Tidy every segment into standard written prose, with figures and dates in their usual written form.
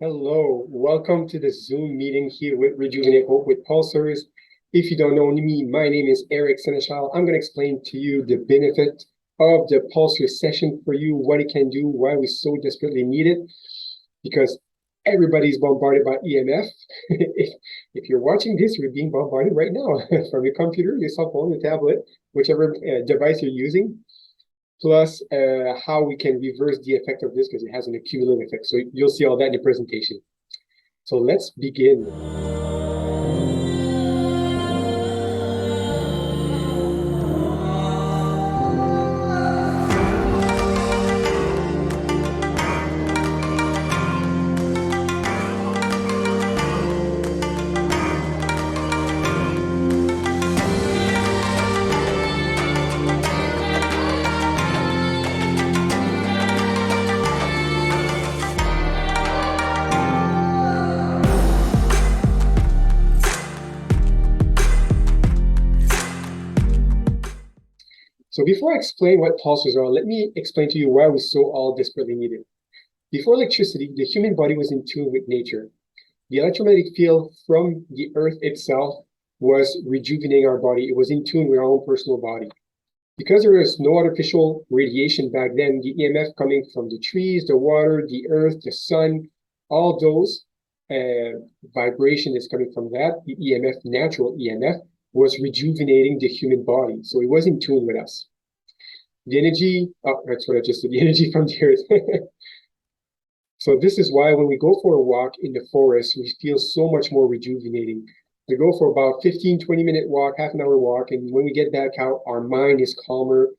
Hello, welcome to the Zoom meeting here with Rejuvenate with Pulsors. If you don't know me, my name is Eric Seneschal. I'm going to explain to you the benefit of the Pulsor session for you, what it can do, why we so desperately need it, because everybody's bombarded by EMF. if you're watching this, you're being bombarded right now from your computer, your cell phone, your tablet, whichever device you're using. Plus how we can reverse the effect of this because it has an accumulative effect. So you'll see all that in the presentation. So let's begin. So before I explain what pulsars are, let me explain to you why we so all desperately need it. Before electricity, the human body was in tune with nature. The electromagnetic field from the earth itself was rejuvenating our body. It was in tune with our own personal body. Because there was no artificial radiation back then, the EMF coming from the trees, the water, the earth, the sun, all those vibration is coming from that. The EMF, natural EMF, was rejuvenating the human body. So it was in tune with us. The energy, that's what I just said, the energy from the earth. So this is why when we go for a walk in the forest, we feel so much more rejuvenating. We go for about 15, 20-minute walk, half an hour walk, and when we get back out, our mind is calmer.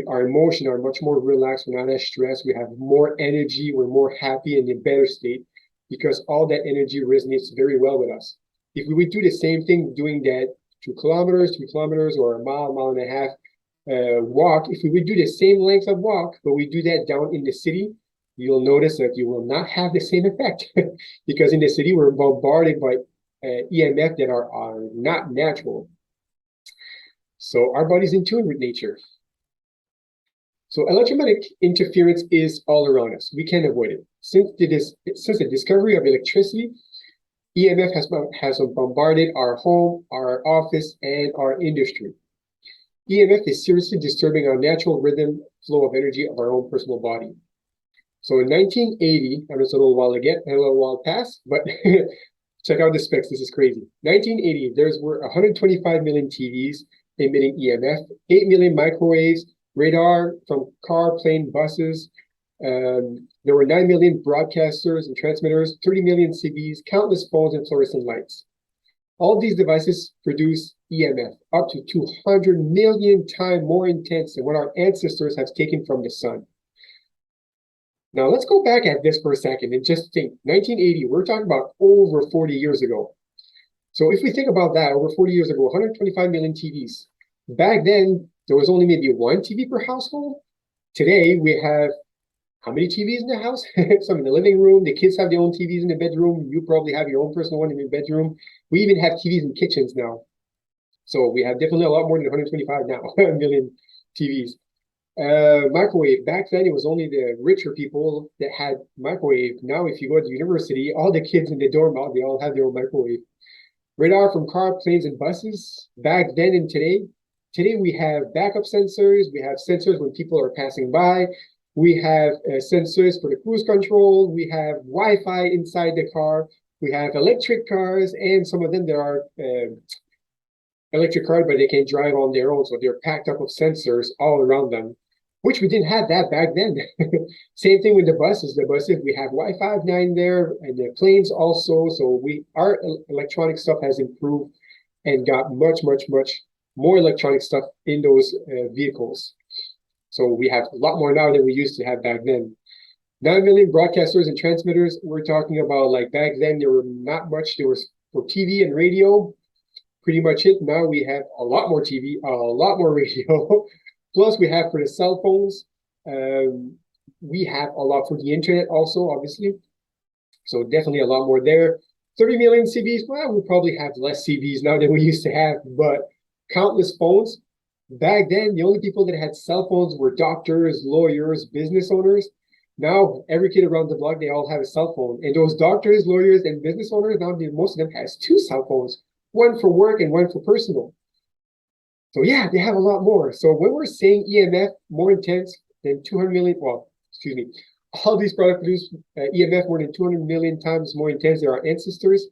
Our emotions are much more relaxed. We're not as stressed. We have more energy. We're more happy and in a better state because all that energy resonates very well with us. If we would do the same thing, doing that 2 kilometers, 3 kilometers, or a mile, mile and a half walk, if we would do the same length of walk, but we do that down in the city, you'll notice that you will not have the same effect because in the city, we're bombarded by EMF that are not natural. So our body's in tune with nature. So electromagnetic interference is all around us. We can't avoid it. Since the discovery of electricity, EMF has bombarded our home, our office, and our industry. EMF is seriously disturbing our natural rhythm flow of energy of our own personal body. So in 1980, I know it's a little while past, but check out the specs. This is crazy. 1980, there were 125 million TVs emitting EMF, 8 million microwaves, radar from car, plane, buses. There were 9 million broadcasters and transmitters, 30 million CBs, countless phones, and fluorescent lights. All these devices produce EMF up to 200 million times more intense than what our ancestors have taken from the sun. Now, let's go back at this for a second and just think, 1980, we're talking about over 40 years ago. So if we think about that, over 40 years ago, 125 million TVs. Back then, there was only maybe 1 TV per household. Today, we have how many TVs in the house? Some in the living room. The kids have their own TVs in the bedroom. You probably have your own personal one in your bedroom. We even have TVs in kitchens now. So we have definitely a lot more than 125 now, million TVs. Microwave. Back then, it was only the richer people that had microwave. Now, if you go to university, all the kids in the dorm, they all have their own microwave. Radar from car, planes, and buses. Back then and today, we have backup sensors. We have sensors when people are passing by. We have sensors for the cruise control. We have Wi-Fi inside the car. We have electric cars, and some of them there are electric cars, but they can drive on their own. So they're packed up with sensors all around them, which we didn't have that back then. Same thing with the buses. The buses, we have Wi-Fi 9 there, and the planes also. So our electronic stuff has improved and got much, much, much more electronic stuff in those vehicles. So we have a lot more now than we used to have back then. 9 million broadcasters and transmitters. We're talking about like back then, there were not much. There was for TV and radio, pretty much it. Now we have a lot more TV, a lot more radio. Plus we have for the cell phones. We have a lot for the internet also, obviously. So definitely a lot more there. 30 million CVs. Well, we probably have less CVs now than we used to have, but countless phones. Back then, the only people that had cell phones were doctors, lawyers, business owners. Now, every kid around the block, they all have a cell phone. And those doctors, lawyers, and business owners, now most of them has two cell phones, one for work and one for personal. So yeah, they have a lot more. So when we're saying EMF more intense than 200 million, well, excuse me, all these products produce EMF more than 200 million times more intense than our ancestors.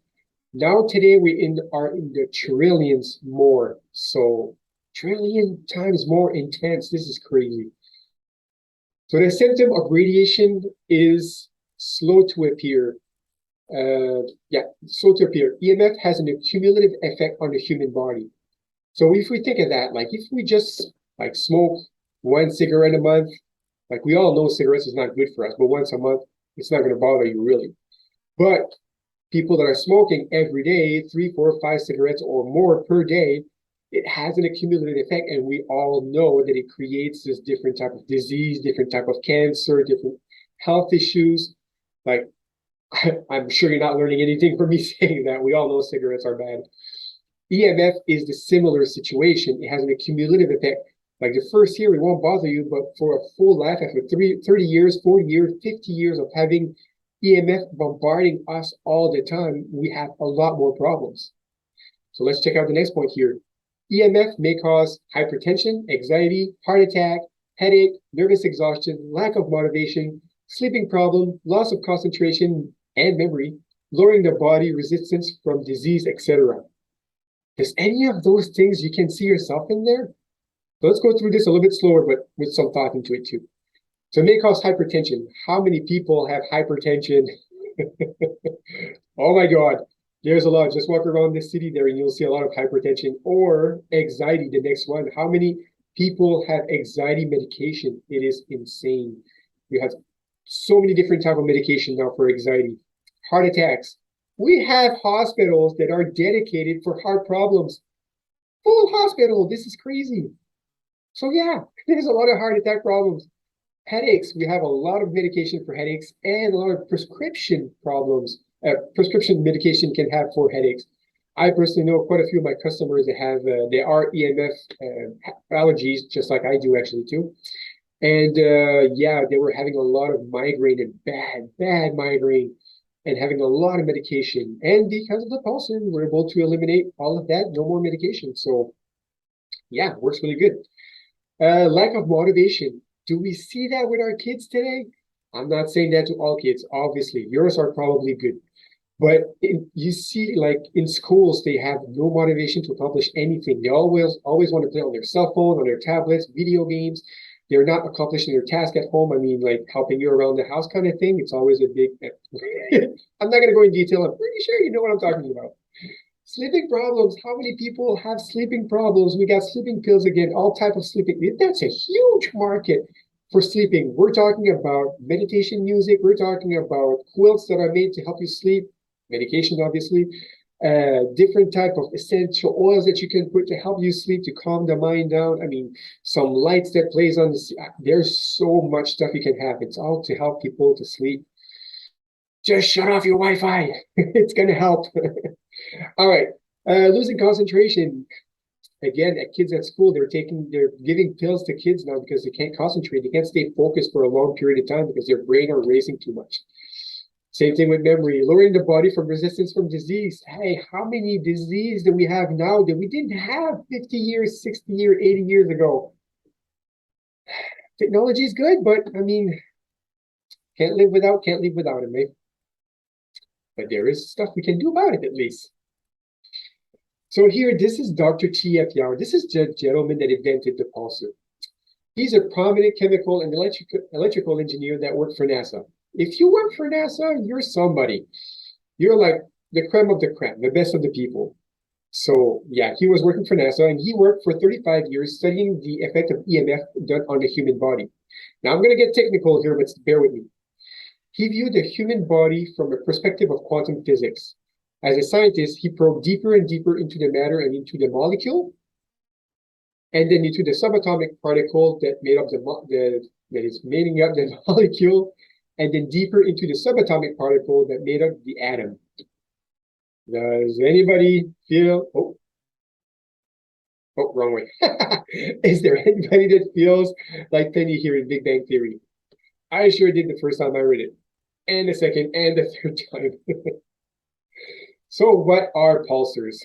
Now today we are in the trillions more. So trillion times more intense. This is crazy. So the symptom of radiation is slow to appear. Slow to appear. EMF has an accumulative effect on the human body. So if we think of that, like if we just like smoke one cigarette a month, like we all know cigarettes is not good for us, but once a month, it's not going to bother you really. But people that are smoking every day, 3, 4, 5 cigarettes or more per day, it has an accumulative effect, and we all know that it creates this different type of disease, different type of cancer, different health issues. Like, I'm sure you're not learning anything from me saying that. We all know cigarettes are bad. EMF is the similar situation. It has an accumulative effect. Like the first year, it won't bother you, but for a full life, after 30 years, 40 years, 50 years of having EMF bombarding us all the time, we have a lot more problems. So let's check out the next point here. EMF may cause hypertension, anxiety, heart attack, headache, nervous exhaustion, lack of motivation, sleeping problem, loss of concentration and memory, lowering the body resistance from disease, etc. Does any of those things you can see yourself in there? So let's go through this a little bit slower, but with some thought into it too. So it may cause hypertension. How many people have hypertension? Oh my God. There's a lot. Just walk around the city there and you'll see a lot of hypertension. Or anxiety, the next one. How many people have anxiety medication? It is insane. We have so many different types of medication now for anxiety. Heart attacks. We have hospitals that are dedicated for heart problems. Full hospital. This is crazy. So yeah, there's a lot of heart attack problems. Headaches. We have a lot of medication for headaches and a lot of prescription problems. Prescription medication can have for headaches. I personally know quite a few of my customers that have they are EMF allergies, just like I do actually too. And yeah, they were having a lot of migraine and bad migraine, and having a lot of medication. And because of the Pulsor, we're able to eliminate all of that. No more medication. So yeah, works really good. Lack of motivation. Do we see that with our kids today? I'm not saying that to all kids, obviously. Yours are probably good. But you see, like in schools, they have no motivation to accomplish anything. They always want to play on their cell phone, on their tablets, video games. They're not accomplishing their task at home. I mean, like helping you around the house kind of thing. It's always a big... I'm not going to go in detail. I'm pretty sure you know what I'm talking about. Sleeping problems. How many people have sleeping problems? We got sleeping pills again, all type of sleeping. That's a huge market for sleeping. We're talking about meditation music. We're talking about quilts that are made to help you sleep. Medication, obviously. Different type of essential oils that you can put to help you sleep, to calm the mind down. I mean, some lights that plays on the... There's so much stuff you can have. It's all to help people to sleep. Just shut off your Wi-Fi. It's going to help. All right, losing concentration. Again, kids at school, they're giving pills to kids now because they can't concentrate. They can't stay focused for a long period of time because their brain are racing too much. Same thing with memory, lowering the body from resistance from disease. Hey, how many diseases do we have now that we didn't have 50 years, 60 years, 80 years ago? Technology is good, but I mean, can't live without it, mate. But there is stuff we can do about it at least. So here, this is Dr. T.F. Yao. This is the gentleman that invented the pulsar. He's a prominent chemical and electrical engineer that worked for NASA. If you work for NASA, you're somebody. You're like the creme of the creme, the best of the people. So yeah, he was working for NASA, and he worked for 35 years studying the effect of EMF done on the human body. Now I'm going to get technical here, but bear with me. He viewed the human body from a perspective of quantum physics. As a scientist, he probed deeper and deeper into the matter and into the molecule, and then into the subatomic particle that made up that is making up the molecule, and then deeper into the subatomic particle that made up the atom. Does anybody feel? Oh, wrong way. Is there anybody that feels like Penny here in Big Bang Theory? I sure did the first time I read it, and the second and the third time. So what are pulsars?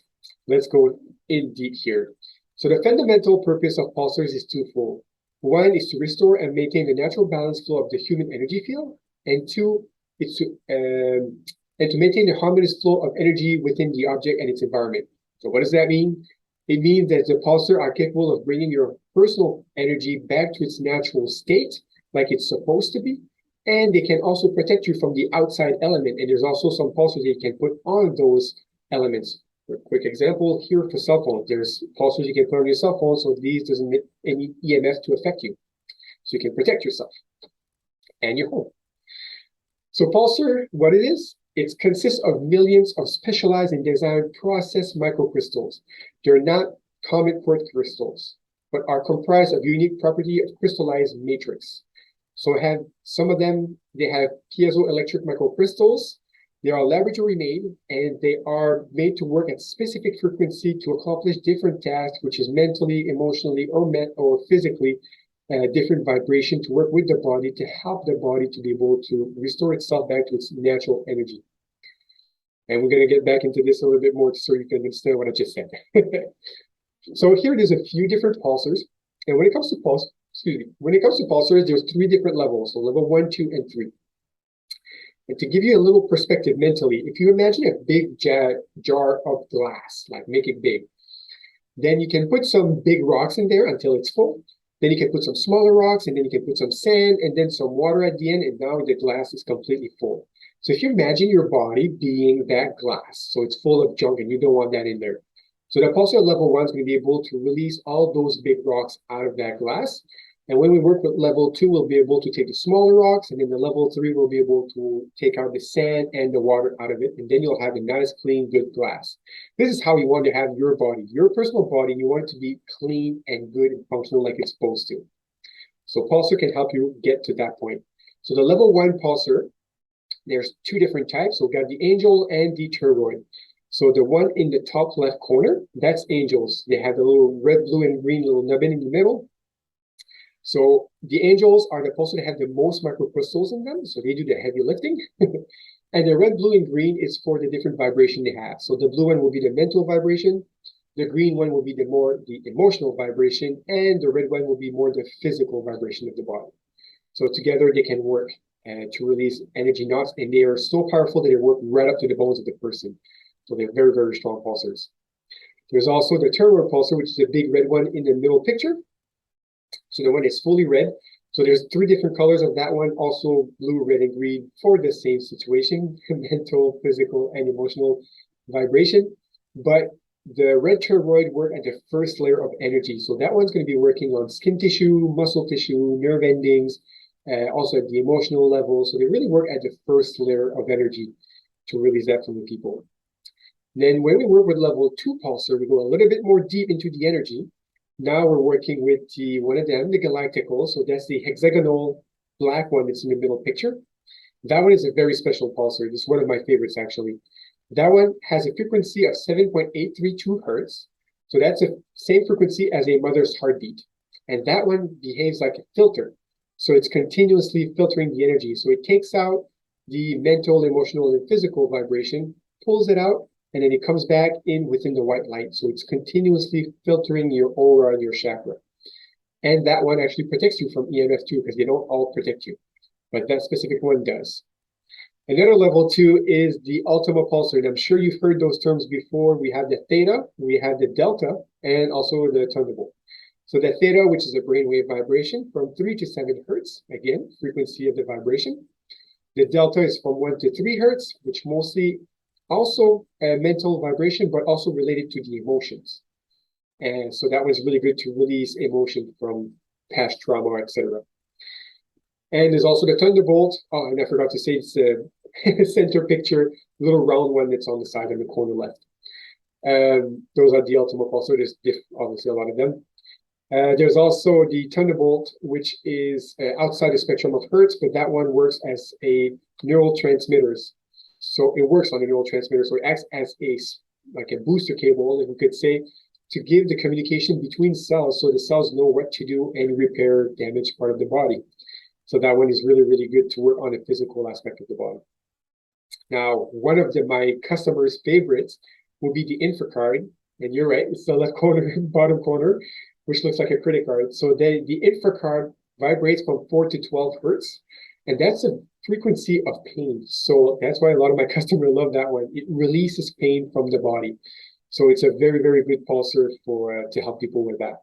Let's go in deep here. So the fundamental purpose of pulsars is twofold. One is to restore and maintain the natural balance flow of the human energy field, and two is to maintain the harmonious flow of energy within the object and its environment. So what does that mean? It means that the pulsar are capable of bringing your personal energy back to its natural state, like it's supposed to be, and they can also protect you from the outside element. And there's also some pulsars that you can put on those elements. For a quick example here for cell phones, there's pulsars you can put on your cell phone, so these doesn't make any EMF to affect you. So you can protect yourself and your home. So pulsar, what it is, it consists of millions of specialized and designed process microcrystals. They're not common quartz crystals, but are comprised of unique property of crystallized matrix. So have some of them, they have piezoelectric microcrystals. They are laboratory made, and they are made to work at specific frequency to accomplish different tasks, which is mentally, emotionally, or physically different vibration to work with the body to help the body to be able to restore itself back to its natural energy. And we're going to get back into this a little bit more so you can understand what I just said. So here there's a few different pulsars, and when it comes to pulsars, there's three different levels, so level 1, 2, and 3. And to give you a little perspective mentally, if you imagine a big jar of glass, like make it big, then you can put some big rocks in there until it's full. Then you can put some smaller rocks, and then you can put some sand, and then some water at the end, and now the glass is completely full. So if you imagine your body being that glass, so it's full of junk, and you don't want that in there. So the pulsar level 1 is going to be able to release all those big rocks out of that glass. And when we work with level 2, we'll be able to take the smaller rocks, and then the level 3, we'll be able to take out the sand and the water out of it, and then you'll have a nice, clean, good glass. This is how you want to have your body, your personal body. You want it to be clean and good and functional like it's supposed to. So pulsar can help you get to that point. So the level 1 pulsar, there's two different types. So we've got the angel and the toroid. So the one in the top left corner, that's angels. They have the little red, blue, and green little nubbin in the middle. So the angels are the pulsars that have the most microcrystals in them, so they do the heavy lifting. And the red, blue, and green is for the different vibration they have. So the blue one will be the mental vibration, the green one will be the emotional vibration, and the red one will be more the physical vibration of the body. So together they can work to release energy knots, and they are so powerful that they work right up to the bones of the person. So they're very, very strong pulsars. There's also the toroid pulsar, which is the big red one in the middle picture. So the one is fully red. So there's three different colors of that one, also blue, red, and green for the same situation, mental, physical, and emotional vibration. But the red toroid work at the first layer of energy. So that one's going to be working on skin tissue, muscle tissue, nerve endings, also at the emotional level. So they really work at the first layer of energy to release that from the people. Then when we work with level 2 pulsar, we go a little bit more deep into the energy. Now we're working with one of them, the galactical. So that's the hexagonal black one that's in the middle picture. That one is a very special pulsar. It's one of my favorites, actually. That one has a frequency of 7.832 hertz. So that's the same frequency as a mother's heartbeat. And that one behaves like a filter. So it's continuously filtering the energy. So it takes out the mental, emotional, and physical vibration, pulls it out, and then it comes back in within the white light. So it's continuously filtering your aura and your chakra. And that one actually protects you from EMF too, because they don't all protect you. But that specific one does. Another level 2 is the Ultima Pulsar. And I'm sure you've heard those terms before. We have the theta, we have the delta, and also the thunderbolt. So the theta, which is a brainwave vibration from 3 to 7 hertz, again, frequency of the vibration. The delta is from 1 to 3 hertz, which mostly also a mental vibration, but also related to the emotions. And so that was really good to release emotion from past trauma, etc. And there's also the thunderbolt. Oh, and I forgot to say it's the center picture, little round one that's on the side in the corner left. Those are the Ultima Pulsar. There's obviously a lot of them. There's also the thunderbolt, which is outside the spectrum of hertz, but that one works as a neurotransmitter. So it works on a neurotransmitter. So it acts as like a booster cable, if we could say, to give the communication between cells so the cells know what to do and repair damaged part of the body. So that one is really, really good to work on the physical aspect of the body. Now, one of my customers' favorites will be the infra card. And you're right, it's the left corner, bottom corner, which looks like a credit card. So the infra card vibrates from 4 to 12 hertz. And that's a frequency of pain. So that's why a lot of my customers love that one. It releases pain from the body. So it's a very, very good pulsar for to help people with that.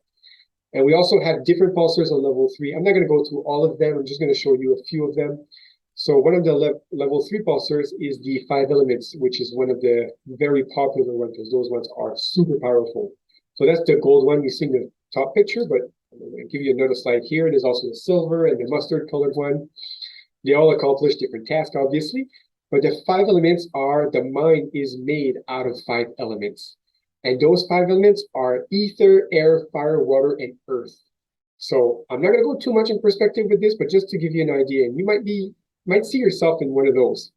And we also have different pulsars on level 3. I'm not going to go through all of them. I'm just going to show you a few of them. So one of the level 3 pulsars is the 5 elements, which is one of the very popular ones, because those ones are super powerful. So that's the gold one you see in the top picture, but I'm going to give you another slide here. There's also the silver and the mustard colored one. They all accomplish different tasks, obviously, but the 5 elements are the mind is made out of 5 elements. And those 5 elements are ether, air, fire, water, and earth. So I'm not going to go too much in perspective with this, but just to give you an idea, and you might see yourself in one of those.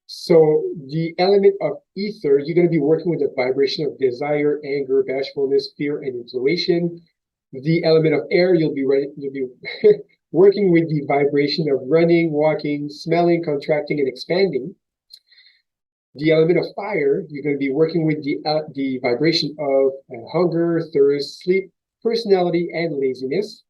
So the element of ether, you're going to be working with the vibration of desire, anger, bashfulness, fear, and infatuation. The element of air, you'll be working with the vibration of running, walking, smelling, contracting, and expanding. The element of fire, you're going to be working with the vibration of hunger, thirst, sleep, personality, and laziness.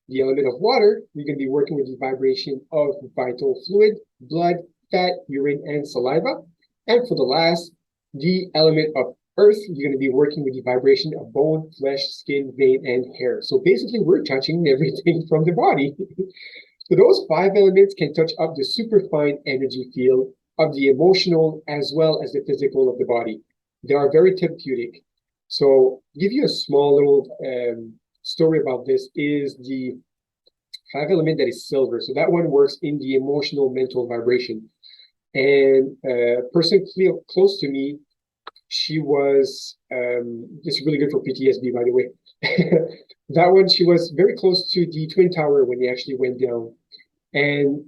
The element of water, you're going to be working with the vibration of vital fluid, blood, fat, urine, and saliva. And for the last, the element of earth, you're going to be working with the vibration of bone, flesh, skin, vein, and hair. So basically, we're touching everything from the body. So those 5 elements can touch up the superfine energy field of the emotional as well as the physical of the body. They are very therapeutic. So give you a small little story about this is the 5 element that is silver. So that one works in the emotional mental vibration. And a person close to me, she was, this is really good for PTSD, by the way. That one, she was very close to the Twin Tower when they actually went down. And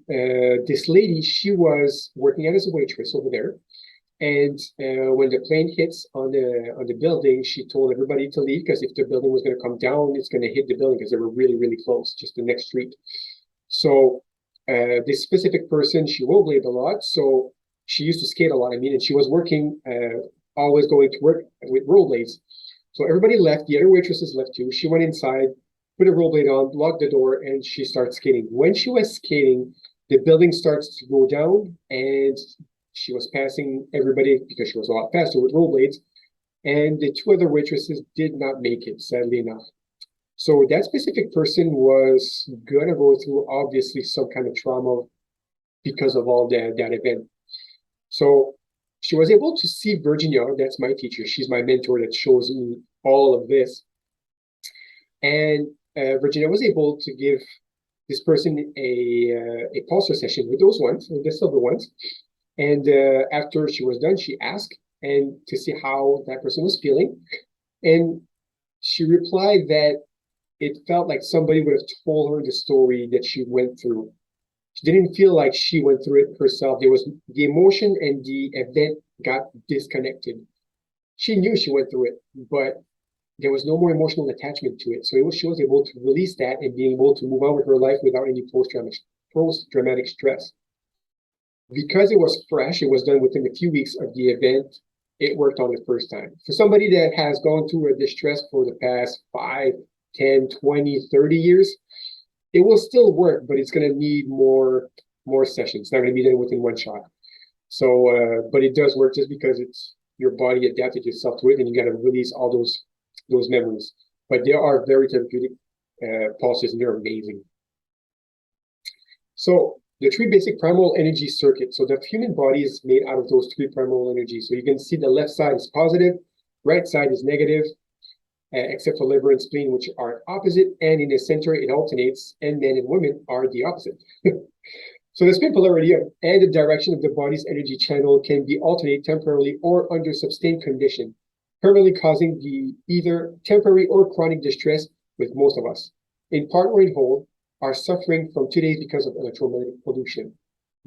this lady, she was working as a waitress over there. And when the plane hits on the building, she told everybody to leave because if the building was going to come down, it's going to hit the building because they were really, really close, just the next street. So this specific person, she rollerbladed a lot. So she used to skate a lot, and she was working, always going to work with rollerblades. So everybody left. The other waitresses left too. She went inside, put a rollerblade on, locked the door, and she started skating. When she was skating, the building starts to go down, and she was passing everybody because she was a lot faster with rollerblades. And the 2 other waitresses did not make it, sadly enough. So that specific person was going to go through, obviously, some kind of trauma because of all that event. So she was able to see Virginia, that's my teacher. She's my mentor that shows me all of this. And Virginia was able to give this person a pulsar session with those ones, the silver ones. And after she was done, she asked and to see how that person was feeling. And she replied that it felt like somebody would have told her the story that she went through. She didn't feel like she went through it herself. There was the emotion and the event got disconnected. She knew she went through it, but there was no more emotional attachment to it. So she was able to release that and being able to move on with her life without any post-traumatic stress. Because it was fresh, it was done within a few weeks of the event, it worked on the first time. For somebody that has gone through a distress for the past 5, 10, 20, 30 years, it will still work, but it's going to need more sessions. It's not going to be done within one shot. So, but it does work just because it's your body adapted yourself to it, and you got to release all those memories. But they are very therapeutic pulses, and they're amazing. So the 3 basic primal energy circuits. So the human body is made out of those 3 primal energies. So you can see the left side is positive, right side is negative, except for liver and spleen, which are opposite. And in the center, it alternates, and men and women are the opposite. So the spin polarity and the direction of the body's energy channel can be alternate temporarily or under sustained condition, permanently causing the either temporary or chronic distress with most of us. In part or in whole, are suffering from today because of electromagnetic pollution.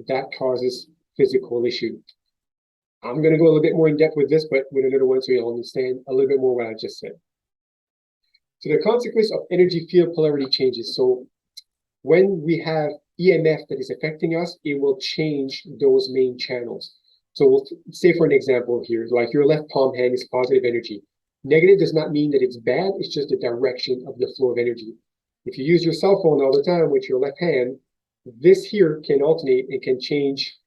That causes physical issue. I'm going to go a little bit more in depth with this, but with another one so you'll understand a little bit more what I just said. So the consequence of energy field polarity changes. So when we have EMF that is affecting us, it will change those main channels. So we'll say for an example here, like your left palm hand is positive energy. Negative does not mean that it's bad, it's just the direction of the flow of energy. If you use your cell phone all the time with your left hand, this here can alternate and can change,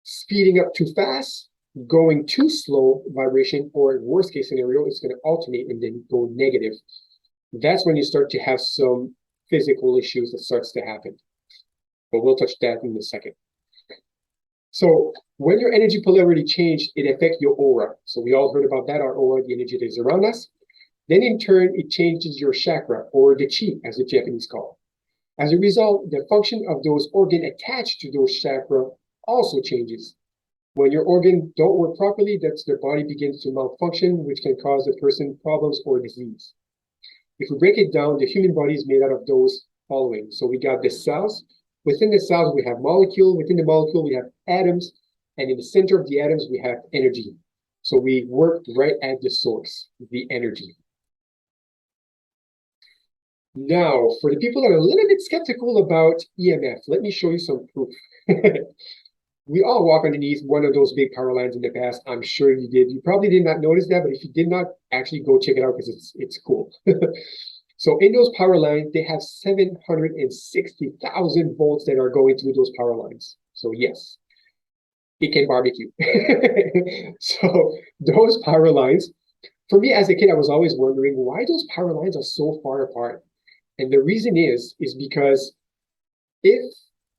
speeding up too fast, going too slow vibration, or in worst case scenario, it's going to alternate and then go negative. That's when you start to have some physical issues that starts to happen. But we'll touch that in a second. So when your energy polarity changed, it affects your aura. So we all heard about that, our aura, the energy that is around us. Then in turn, it changes your chakra, or the chi, as the Japanese call. As a result, the function of those organs attached to those chakra also changes. When your organs don't work properly, that's their body begins to malfunction, which can cause the person problems or disease. If we break it down, the human body is made out of those following. So we got the cells. Within the cells, we have molecule. Within the molecule, we have atoms. And in the center of the atoms, we have energy. So we work right at the source, the energy. Now, for the people that are a little bit skeptical about EMF, let me show you some proof. We all walk underneath one of those big power lines in the past. I'm sure you did. You probably did not notice that, but if you did not, actually go check it out because it's cool. So in those power lines, they have 760,000 volts that are going through those power lines. So yes, it can barbecue. So those power lines, for me as a kid, I was always wondering why those power lines are so far apart. And the reason is because if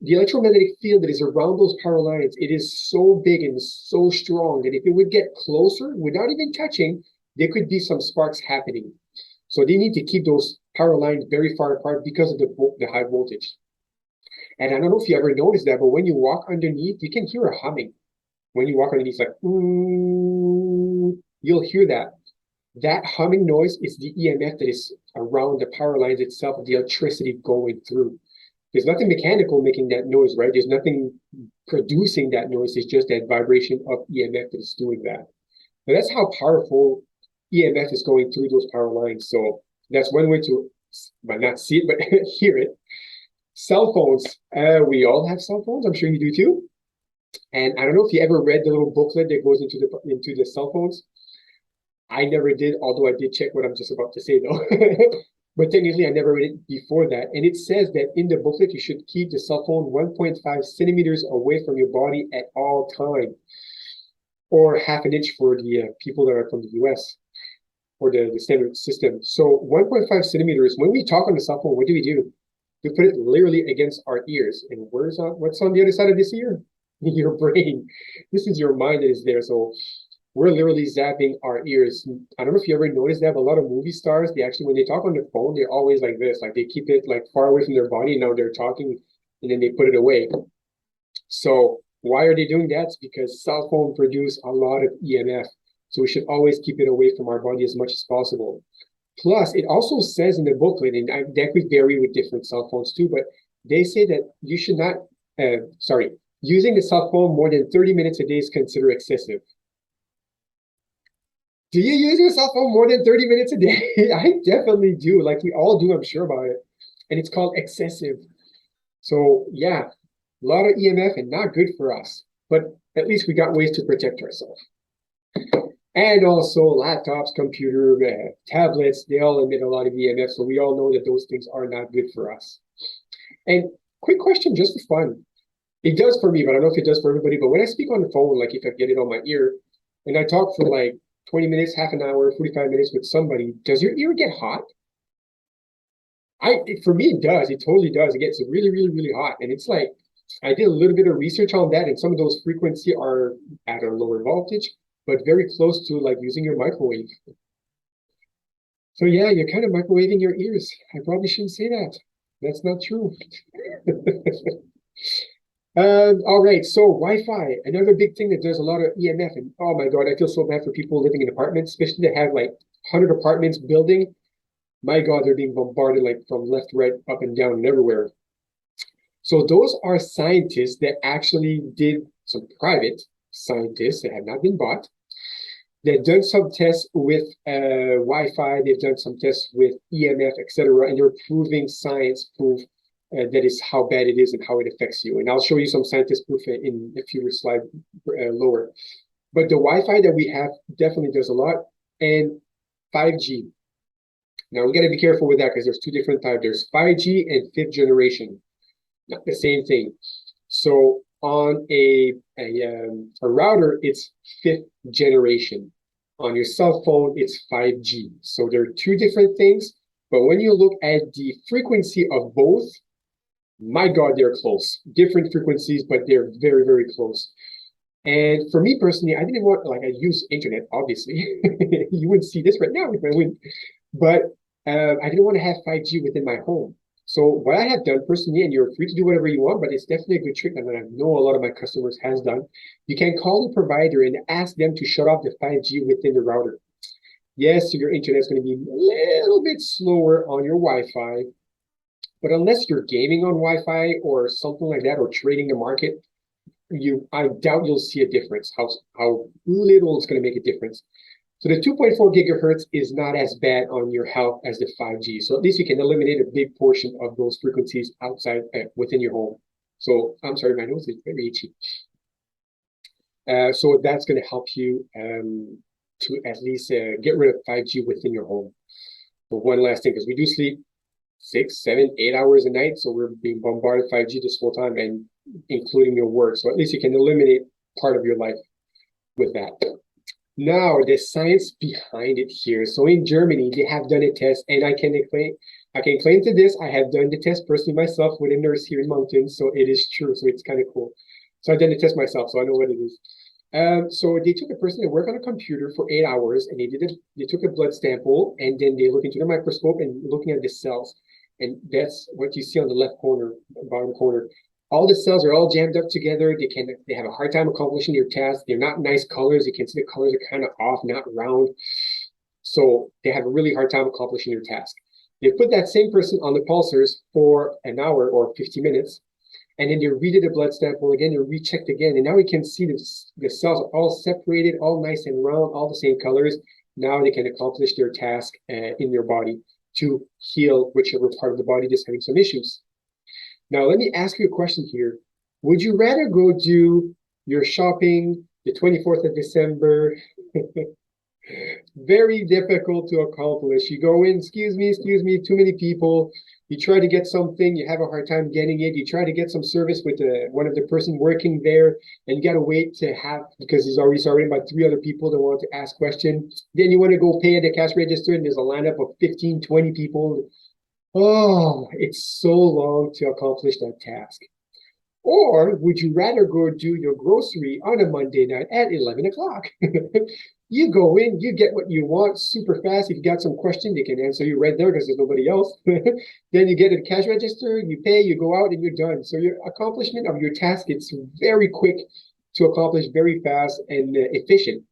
the electromagnetic field that is around those power lines, it is so big and so strong that if it would get closer without even touching, there could be some sparks happening. So they need to keep those power lines very far apart because of the high voltage. And I don't know if you ever noticed that, but when you walk underneath, you can hear a humming. When you walk underneath, like, you'll hear that. That humming noise is the EMF that is around the power lines itself, the electricity going through. There's nothing mechanical making that noise, right? There's nothing producing that noise. It's just that vibration of EMF that is doing that. And that's how powerful EMF is going through those power lines. So that's one way to, well, not see it, but hear it. Cell phones. We all have cell phones. I'm sure you do too. And I don't know if you ever read the little booklet that goes into the cell phones. I never did, although I did check what I'm just about to say though. But technically, I never read it before that. And it says that in the booklet, you should keep the cell phone 1.5 centimeters away from your body at all time, or half an inch for the people that are from the US, or the standard system. So 1.5 centimeters, when we talk on the cell phone, what do? We put it literally against our ears. And what's on the other side of this ear? Your brain. This is your mind that is there. So we're literally zapping our ears. I don't know if you ever noticed that, but a lot of movie stars, they actually, when they talk on the phone, they're always like this, like they keep it like far away from their body, and now they're talking and then they put it away. So why are they doing that? It's because cell phone produce a lot of EMF. So we should always keep it away from our body as much as possible. Plus, it also says in the booklet, and that could vary with different cell phones too, but they say that you should not, using the cell phone more than 30 minutes a day is considered excessive. Do you use your cell phone more than 30 minutes a day? I definitely do. Like we all do, I'm sure about it. And it's called excessive. So yeah, a lot of EMF and not good for us. But at least we got ways to protect ourselves. And also laptops, computer, tablets, they all emit a lot of EMF. So we all know that those things are not good for us. And quick question, just for fun. It does for me, but I don't know if it does for everybody. But when I speak on the phone, like if I get it on my ear, and I talk for like 20 minutes, half an hour, 45 minutes with somebody, does your ear get hot? For me, it does. It totally does. It gets really, really, really hot. And it's like, I did a little bit of research on that, and some of those frequencies are at a lower voltage, but very close to like using your microwave. So yeah, you're kind of microwaving your ears. I probably shouldn't say that. That's not true. All right, so Wi-Fi, another big thing that does a lot of EMF, and oh my God, I feel so bad for people living in apartments, especially that have like 100 apartments building. My God, they're being bombarded like from left, right, up and down and everywhere. So those are scientists that actually did, some private scientists that have not been bought. They've done some tests with Wi-Fi, they've done some tests with EMF, etc., and they're proving science proof that is how bad it is and how it affects you. And I'll show you some scientist proof in a few slides lower. But the Wi-Fi that we have definitely does a lot. And 5G. Now we got to be careful with that because there's two different types. There's 5G and fifth generation. Not the same thing. So on a router, it's fifth generation. On your cell phone, it's 5G. So there are two different things. But when you look at the frequency of both, my God, they're close. Different frequencies, but they're very, very close. And for me personally, I didn't want, like, I use internet, obviously. You wouldn't see this right now if I wouldn't. But I didn't want to have 5G within my home. So what I have done personally, and you're free to do whatever you want, but it's definitely a good trick that I know a lot of my customers has done. You can call the provider and ask them to shut off the 5G within the router. Yes, so your internet is going to be a little bit slower on your Wi-Fi, but unless you're gaming on Wi-Fi or something like that, or trading the market, I doubt you'll see a difference. How little it's going to make a difference. So the 2.4 gigahertz is not as bad on your health as the 5G. So at least you can eliminate a big portion of those frequencies outside within your home. So I'm sorry, my nose is very itchy. So that's going to help you to at least get rid of 5G within your home. But one last thing, because we do sleep 6, 7, 8 hours a night, so we're being bombarded 5G this whole time, and including your work. So at least you can eliminate part of your life with that. Now, the science behind it here. So in Germany, they have done a test, and I can claim to this. I have done the test personally myself with a nurse here in Moncton, so it is true. So it's kind of cool. So I've done the test myself, so I know what it is. So they took a person that worked on a computer for 8 hours, and they took a blood sample, and then they look into the microscope and looking at the cells. And that's what you see on the left corner, bottom corner. All the cells are all jammed up together. They have a hard time accomplishing their task. They're not nice colors. You can see the colors are kind of off, not round. So they have a really hard time accomplishing their task. They put that same person on the pulsars for an hour or 50 minutes, and then they redid the blood sample again, they rechecked again, and now we can see the cells are all separated, all nice and round, all the same colors. Now they can accomplish their task in your body to heal whichever part of the body is having some issues. Now, let me ask you a question here. Would you rather go do your shopping the 24th of December? Very difficult to accomplish. You go in, excuse me, too many people. You try to get something, you have a hard time getting it. You try to get some service with one of the person working there, and you got to wait to have, because he's already surrounded by 3 other people that want to ask questions. Then you want to go pay at the cash register, and there's a lineup of 15, 20 people. Oh, it's so long to accomplish that task. Or would you rather go do your grocery on a Monday night at 11 o'clock? You go in, you get what you want super fast. If you got some question, they can answer you right there because there's nobody else. Then you get a cash register, you pay, you go out, and you're done. So your accomplishment of your task, it's very quick to accomplish, very fast and efficient.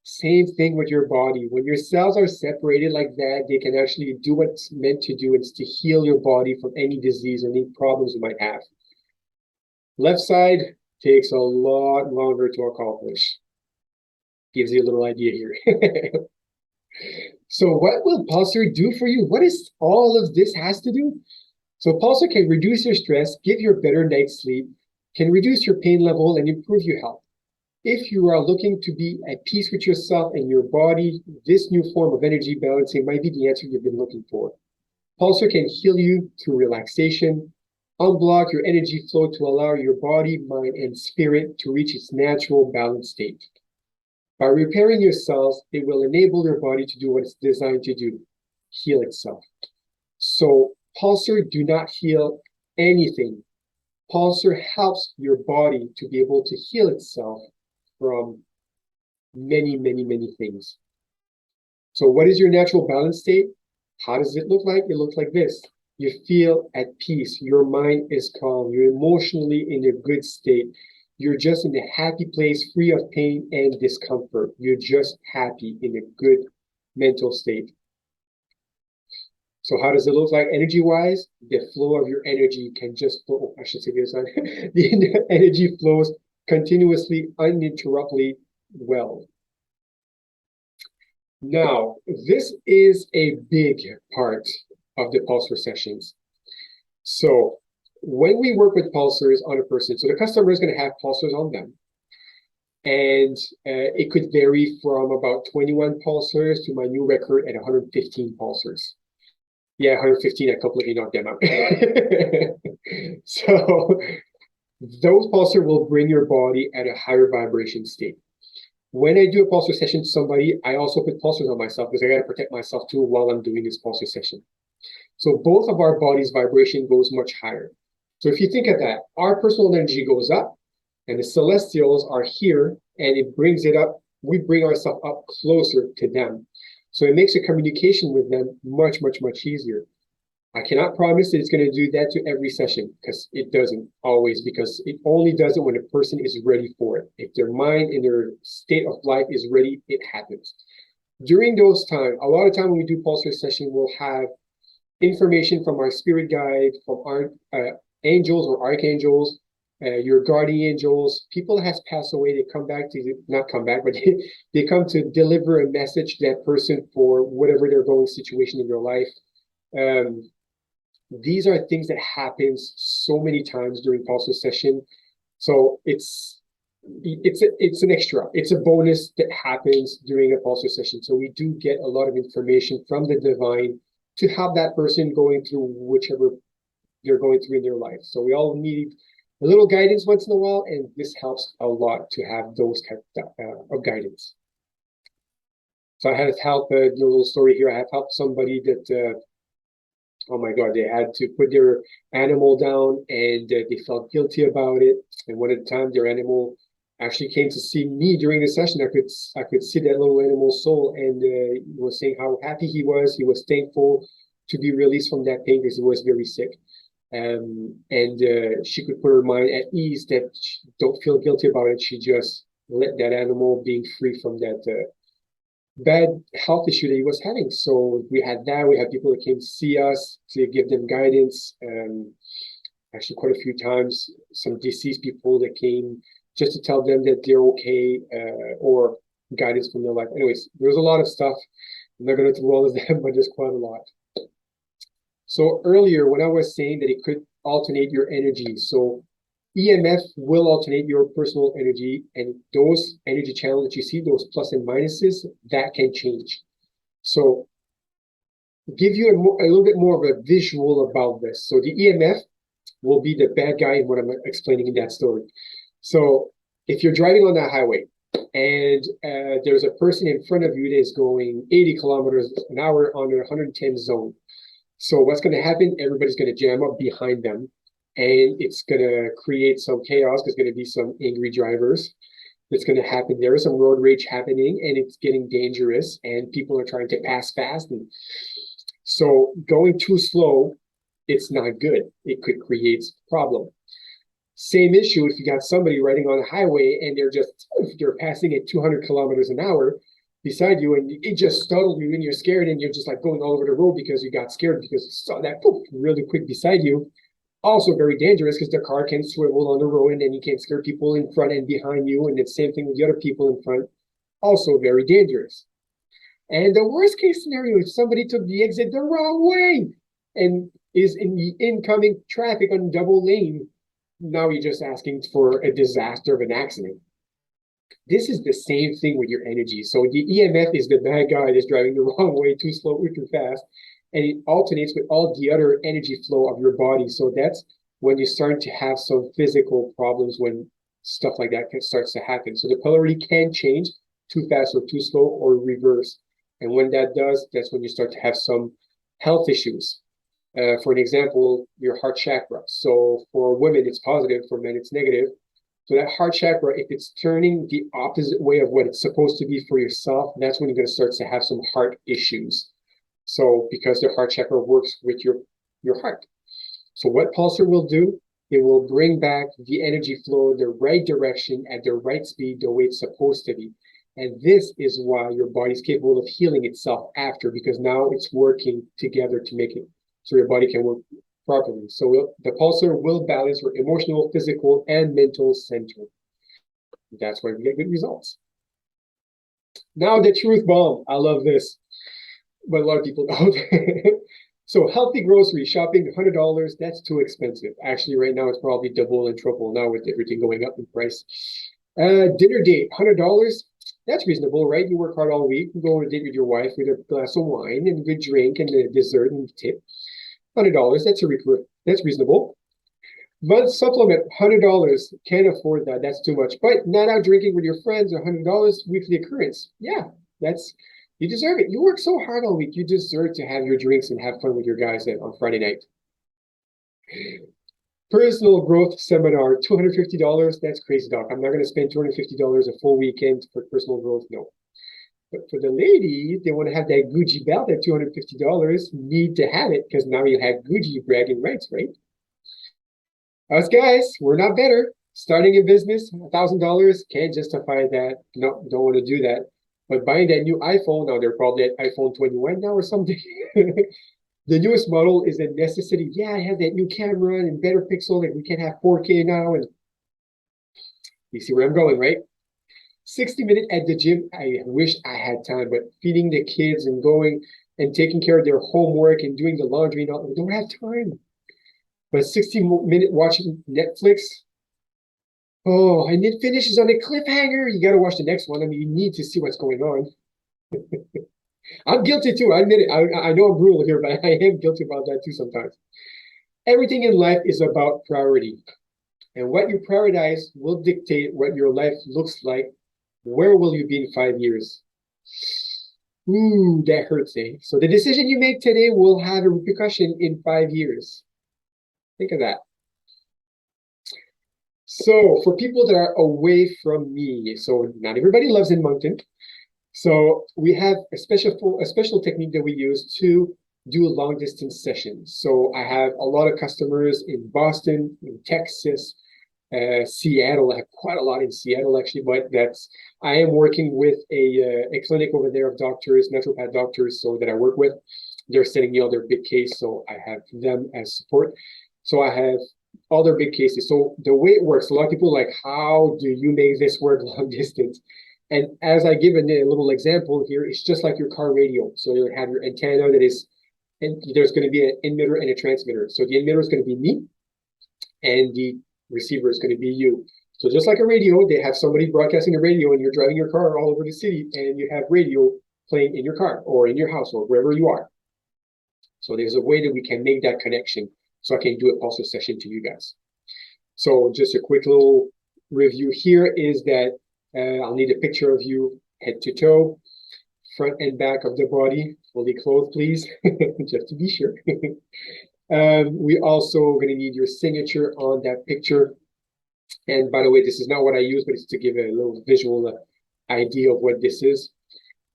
Same thing with your body. When your cells are separated like that, they can actually do what's meant to do. It's to heal your body from any disease or any problems you might have. Left side takes a lot longer to accomplish. Gives you a little idea here. So what will Pulsor do for you? What is all of this has to do? So Pulsor can reduce your stress, give you a better night's sleep, can reduce your pain level, and improve your health. If you are looking to be at peace with yourself and your body, this new form of energy balancing might be the answer you've been looking for. Pulsor can heal you through relaxation, unblock your energy flow to allow your body, mind, and spirit to reach its natural balanced state. By repairing your cells, it will enable your body to do what it's designed to do, heal itself. So Pulsor do not heal anything. Pulsor helps your body to be able to heal itself from many, many, many things. So what is your natural balance state? How does it look like? It looks like this. You feel at peace. Your mind is calm. You're emotionally in a good state. You're just in a happy place, free of pain and discomfort. You're just happy in a good mental state. So how does it look like energy-wise? The flow of your energy can just flow. I should say this. The energy flows continuously, uninterruptedly well. Now, this is a big part of the Pulsor sessions. So when we work with pulsars on a person, so the customer is going to have pulsars on them. And it could vary from about 21 pulsars to my new record at 115 pulsars. Yeah, 115, I completely knocked them out. So those pulsars will bring your body at a higher vibration state. When I do a pulsar session to somebody, I also put pulsars on myself because I got to protect myself too while I'm doing this pulsar session. So both of our body's vibration goes much higher. So if you think of that, our personal energy goes up and the celestials are here and it brings it up. We bring ourselves up closer to them. So it makes a communication with them much, much, much easier. I cannot promise that it's going to do that to every session because it doesn't always, because it only does it when a person is ready for it. If their mind and their state of life is ready, it happens. During those times, a lot of time when we do pulsar session, we'll have information from our spirit guide, from our angels or archangels, your guardian angels. People that has passed away, they come back to, not come back, but they come to deliver a message to that person for whatever they're going situation in their life. These are things that happens so many times during pulsar session. So it's an extra. It's a bonus that happens during a pulsar session. So we do get a lot of information from the divine to help that person going through whichever they're going through in their life. So we all need a little guidance once in a while, and this helps a lot to have those kind of guidance. So I had help a little story here. I have helped somebody that oh my God, they had to put their animal down and they felt guilty about it. And one at a time, their animal actually came to see me during the session. I could see that little animal's soul, and he was saying how happy he was. He was thankful to be released from that pain because he was very sick. And she could put her mind at ease that she don't feel guilty about it. She just let that animal being free from that bad health issue that he was having. So we had that. We had people that came to see us to give them guidance. Actually, quite a few times, some deceased people that came just to tell them that they're okay, or guidance from their life. Anyways, there's a lot of stuff. I'm not going to do all of them, but there's quite a lot. So earlier, when I was saying that it could alternate your energy, so EMF will alternate your personal energy, and those energy channels that you see, those plus and minuses, that can change. So give you a little bit more of a visual about this. So the EMF will be the bad guy in what I'm explaining in that story. So if you're driving on that highway and there's a person in front of you that is going 80 kilometers an hour on a 110 zone. So what's going to happen? Everybody's going to jam up behind them. And it's going to create some chaos. There's going to be some angry drivers. That's going to happen. There is some road rage happening, and it's getting dangerous, and people are trying to pass fast. And so going too slow, it's not good. It could create a problem. Same issue if you got somebody riding on a highway and they're passing at 200 kilometers an hour beside you, and it just startled you, and you're scared, and you're just like going all over the road because you got scared because you saw that poof really quick beside you. Also very dangerous because the car can swivel on the road, and then you can scare people in front and behind you, and the same thing with the other people in front. Also very dangerous. And the worst case scenario, if somebody took the exit the wrong way and is in the incoming traffic on double lane, now you're just asking for a disaster of an accident. This is the same thing with your energy. So the EMF is the bad guy that's driving the wrong way, too slow or too fast. And it alternates with all the other energy flow of your body. So that's when you start to have some physical problems, when stuff like that starts to happen. So the polarity can change too fast or too slow, or reverse. And when that does, that's when you start to have some health issues. For an example, your heart chakra. So for women, it's positive. For men, it's negative. So that heart chakra, if it's turning the opposite way of what it's supposed to be for yourself, that's when you're going to start to have some heart issues. So because the heart chakra works with your heart. So what Pulsar will do, it will bring back the energy flow the right direction at the right speed, the way it's supposed to be. And this is why your body's capable of healing itself after, because now it's working together to make it so your body can work properly. So the Pulsar will balance your emotional, physical, and mental center. That's why we get good results. Now the truth bomb. I love this, but a lot of people don't. So healthy grocery shopping, $100, that's too expensive. Actually, right now it's probably double and triple now with everything going up in price. Dinner date, $100. That's reasonable, right? You work hard all week, you go on a date with your wife with a glass of wine and a good drink and a dessert and tip. $100, that's reasonable. Month supplement, $100. Can't afford that. That's too much. But not out drinking with your friends, $100 weekly occurrence. Yeah, you deserve it. You work so hard all week. You deserve to have your drinks and have fun with your guys on Friday night. Personal growth seminar, $250. That's crazy, Doc. I'm not going to spend $250 a full weekend for personal growth. No. But for the ladies, they want to have that Gucci belt at $250. Need to have it because now you have Gucci bragging rights, right? Us guys, we're not better. Starting a business, $1,000, can't justify that. No, don't want to do that. But buying that new iPhone, now they're probably at iPhone 21 now or something. The newest model is a necessity. Yeah, I have that new camera and better pixel, and we can have 4K now. And you see where I'm going, right? 60 minutes at the gym. I wish I had time, but feeding the kids and going and taking care of their homework and doing the laundry, and all, we don't have time. But 60-minute watching Netflix. Oh, and it finishes on a cliffhanger. You got to watch the next one. I mean, you need to see what's going on. I'm guilty too. I admit it. I know I'm brutal here, but I am guilty about that too sometimes. Everything in life is about priority. And what you prioritize will dictate what your life looks like. Where will you be in 5 years? Ooh, that hurts, eh? So the decision you make today will have a repercussion in 5 years. Think of that. So for people that are away from me, so not everybody lives in Moncton. So we have a special technique that we use to do long distance sessions. So I have a lot of customers in Boston, in Texas, Seattle. I have quite a lot in Seattle actually, but I am working with a clinic over there of doctors, naturopath doctors, so that I work with. They're sending me all their big case, so I have them as support. So I have all their big cases. So the way it works, a lot of people are like, how do you make this work long distance? And as I give a little example here, it's just like your car radio. So you have your antenna and there's going to be an emitter and a transmitter. So the emitter is going to be me, and the receiver is going to be you. So just like a radio, they have somebody broadcasting the radio, and you're driving your car all over the city, and you have radio playing in your car or in your house or wherever you are. So there's a way that we can make that connection. So I can do a Pulsor session to you guys. So just a quick little review here is that I'll need a picture of you head to toe, front and back of the body, fully clothed, please, just to be sure. We also going to need your signature on that picture. And by the way, this is not what I use, but it's to give a little visual idea of what this is.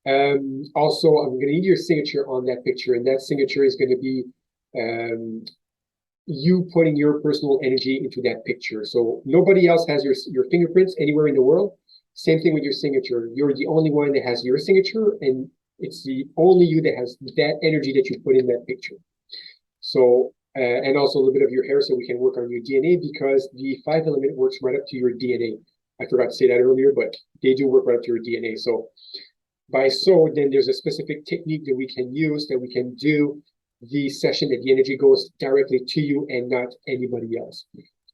Also, I'm going to need your signature on that picture, and that signature is going to be you putting your personal energy into that picture. So nobody else has your fingerprints anywhere in the world. Same thing with your signature. You're the only one that has your signature, and it's the only you that has that energy that you put in that picture. So, and also a little bit of your hair so we can work on your DNA, because the 5 element works right up to your DNA. I forgot to say that earlier, but they do work right up to your DNA. So then there's a specific technique that we can use, that we can do the session that the energy goes directly to you and not anybody else,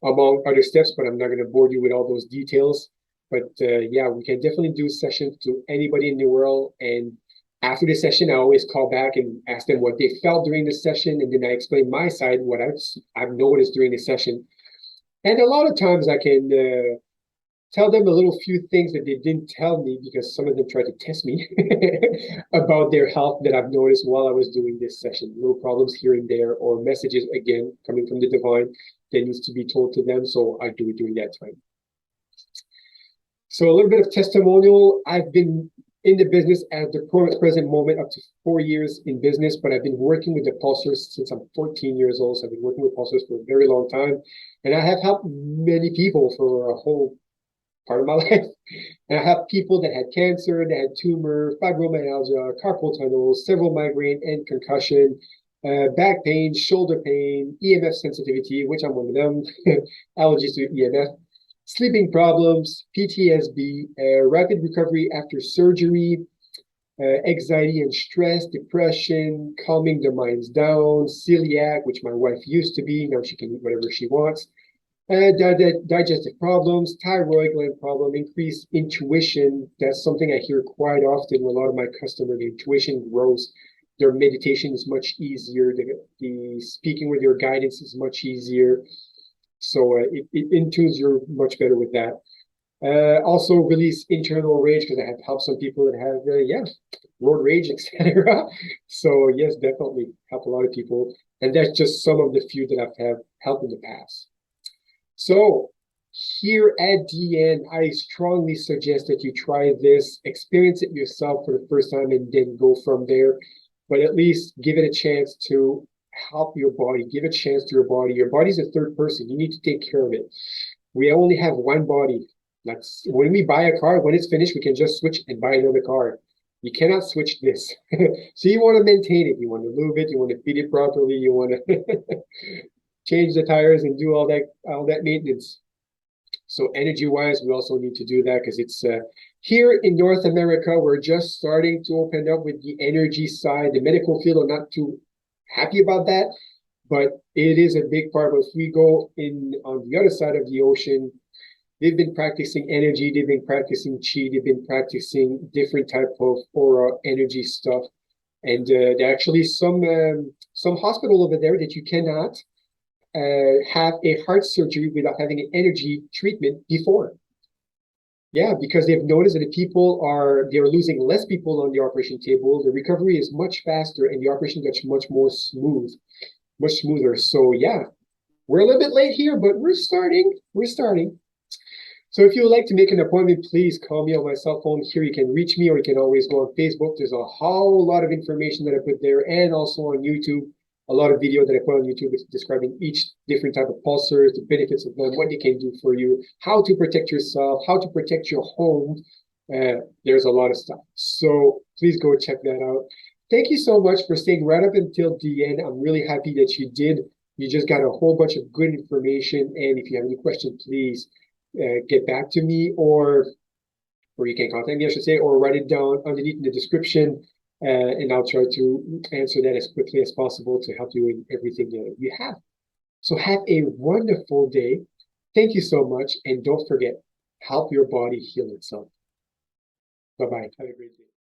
among other steps, but I'm not going to bore you with all those details. But yeah, we can definitely do sessions to anybody in the world. And after the session, I always call back and ask them what they felt during the session. And then I explain my side, what I've noticed during the session. And a lot of times I can tell them a little few things that they didn't tell me, because some of them tried to test me about their health that I've noticed while I was doing this session. Little problems here and there, or messages, again, coming from the divine that needs to be told to them. So I do it during that time. So a little bit of testimonial. I've been in the business at the present moment up to 4 years in business, but I've been working with the Pulsors since I'm 14 years old. So I've been working with Pulsors for a very long time. And I have helped many people for a whole part of my life. And I have people that had cancer, that had tumor, fibromyalgia, carpal tunnel, several migraine and concussion, back pain, shoulder pain, EMF sensitivity, which I'm one of them, allergies to EMF, sleeping problems, PTSD, rapid recovery after surgery, anxiety and stress, depression, calming the minds down, celiac, which my wife used to be, now she can eat whatever she wants, digestive problems, thyroid gland problem, increased intuition. That's something I hear quite often with a lot of my customers. The intuition grows. Their meditation is much easier. The speaking with your guidance is much easier. So it intunes you much better with that. Also release internal rage because I have helped some people that have, road rage, etc. So yes, definitely help a lot of people. And that's just some of the few that I've have helped in the past. So here at the end, I strongly suggest that you try this, experience it yourself for the first time, and then go from there. But at least give it a chance to help your body. Give a chance to your body. Your body's a third person. You need to take care of it. We only have one body. That's when we buy a car, when it's finished, we can just switch and buy another car. You cannot switch this. So you want to maintain it. You want to lube it. You want to feed it properly. You want to change the tires and do all that maintenance. So energy-wise, we also need to do that because it's here in North America, we're just starting to open up with the energy side. The medical field are not too happy about that, but it is a big part. But if we go in on the other side of the ocean, they've been practicing energy, they've been practicing chi, they've been practicing different type of aura energy stuff. And there are actually some hospital over there that you cannot have a heart surgery without having an energy treatment before. Yeah, because they've noticed that they're losing less people on the operation table. The recovery is much faster and the operation gets much more smooth, much smoother. So yeah, we're a little bit late here, but we're starting. So if you would like to make an appointment, please call me on my cell phone. Here you can reach me, or you can always go on Facebook. There's a whole lot of information that I put there, and also on YouTube. A lot of video that I put on YouTube describing each different type of pulsars, the benefits of them, what they can do for you, how to protect yourself, how to protect your home. There's a lot of stuff. So please go check that out. Thank you so much for staying right up until the end. I'm really happy that you did. You just got a whole bunch of good information. And if you have any questions, please get back to me, or you can contact me, I should say, or write it down underneath in the description. And I'll try to answer that as quickly as possible to help you in everything you have. So have a wonderful day. Thank you so much. And don't forget, help your body heal itself. Bye-bye. Have a great day.